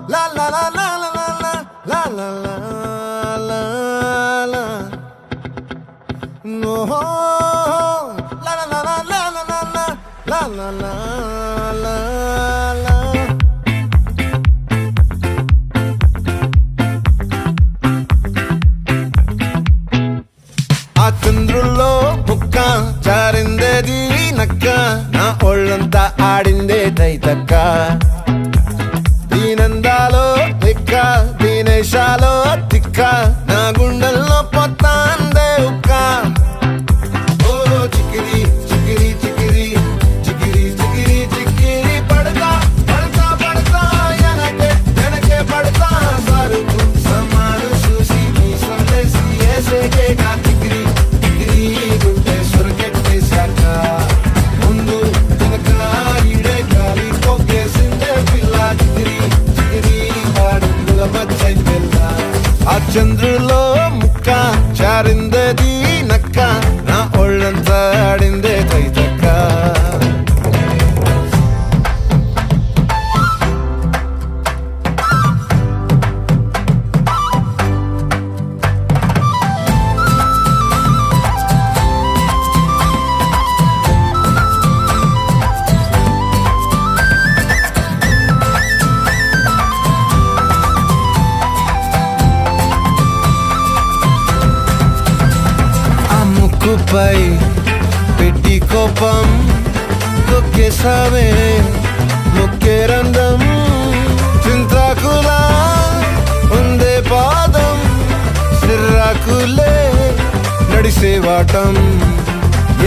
La la la la la la la la la la la. No, la la la la la la la la la la la la. ఆ చంద్రుల్లో బుక్క జారిందేది నక్క నా ఒళ్ళంతా ఆడిందే తైతక్క దీనందాలో తిక్క దీనేశాలో తిక్క నా గుండెల్లో పొత్తాందే ఉక్క ఓ చికిరి చికిరి చికిరి చికిరి చికిరి చికిరి పడతా పడతా పడతా ఎనకే ఎనకే పడతా సరుకు సమాను చూసి నీ సందేశి ఏసేకే గా చికిరి చికిరి గుండె సొరకెట్టేశాక ముందు వెనక ఈడే గాలి పోగేసిందే పిల్ల చికిరి చికిరి ఆడుల మచ్చై పిల్ల ఆ చంద్రులో ముక్క చారిందది నక్క నా ఒళ్ళంతా ఆడిందే తైతక్క ఆ ముక్కుపై పెట్టి కోపం తొక్కేసావే ముక్కే రంధ్రం చింతాకులా ఉందే పాదం సిర్రాకులే నడిసే వాటం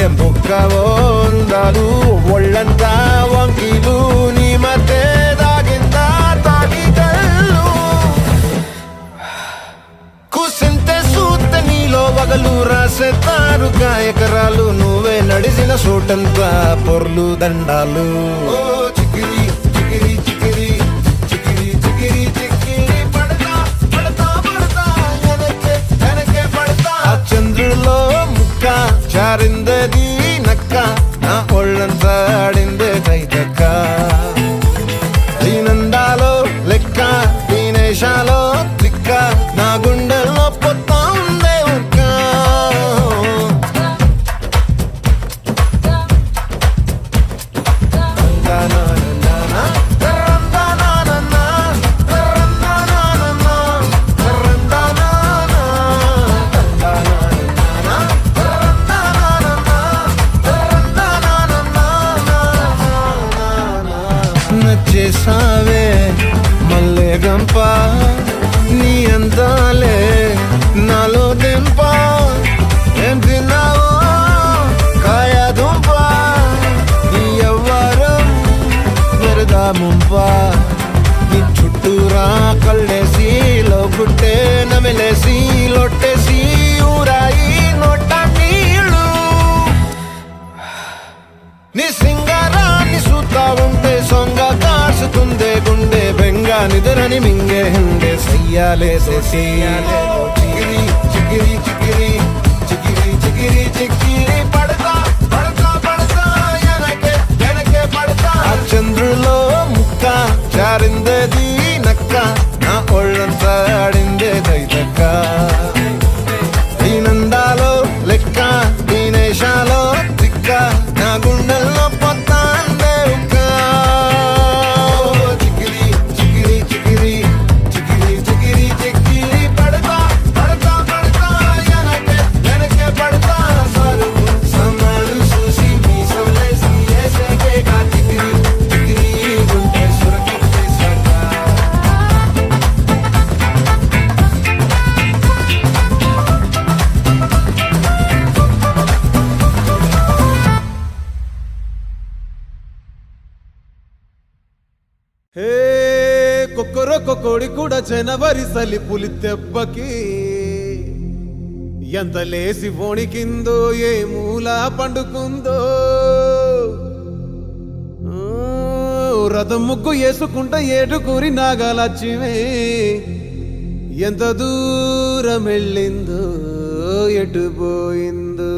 ఏ ముక్కవో ఉందాలు ఒళ్ళంతా వంకీలు నీ మధ్య దాగిందా తాగిదళ్ళు కూసింతే సూత్త నీలో వగలు రాసేతారుగా ఎకరాలు నువ్వే నడిసిన చోటంతా పొర్లు దండాలు ఓ చికిరి చికిరి చికిరి చికిరి చికిరి చికిరి పడతా పడతా పడతా ఎనకే ఎనకే పడతా ఆ చంద్రులో ముక్క చారిందది నక్క నా ఒళ్ళంతా ఆడిందే తైతక్క దీనందాలో లెక్క దీనేశాలో తిక్క నా గుండెల్లో పొత్తా ఉందే ఉక్క నచ్చేసావే మల్లె గంప నీ అందాలే నాలో దెంప ఏం తిన్నావో కాయ దుంప నీ ఎవ్వరం వెరదా ముంప నీ చుట్టూరా కళ్ళేసి లోగుట్టే నమిలేసి లొట్టేసి ఊరాయి నోట నీళ్ళు నీ సింగారాన్ని చూతా ఉంటే సొంగ కాసుతుందే గుండె బెంగ నిద్రని మింగే హండే సయ్యాలేసేసి చికిరి చికిరి చికిరి చికిరి చికిరి చికిరి పడతా పడతా పడతా ఎనకే ఎనకే పడతా ఆ చంద్రులో ముక్క చారిందది నక్క నా ఒళ్ళంతా ఆడిందే తైతక్క దీనందాలో లెక్క దీనేశాలో తిక్క నా గుండెల్లో పొత్తాందే ఉక్క చికిరి చికిరి చికిరి చికిరి చికిరి చికిరి పడతా పడతా పడతా ఎనకే ఎనకే పడతా సరుకు సమాను చూసి నీ సందేశి ఏసేకే గా చికిరి చికిరి గుండె సొరకెట్టేశాక హే కొక్కరొక్క కోడి కూడా జనవరి సలి పులి దెబ్బకి ఎంత లేసి వణికిందో ఏ మూల పండుకుందో రథం ముగ్గు వేసుకుంట ఏడుకూరి నాగలచ్చిమే ఎంత దూరం వెళ్ళిందో ఎటు పోయిందో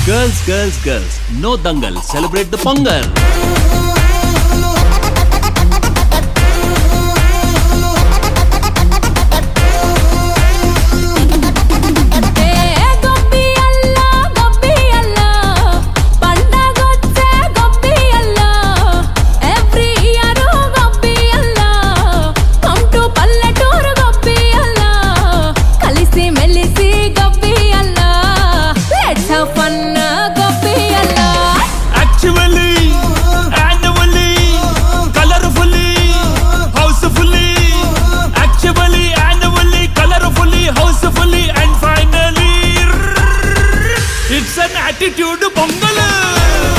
Girls, girls, girls, no dangal, celebrate the Pongal. It's an attitude Pongal.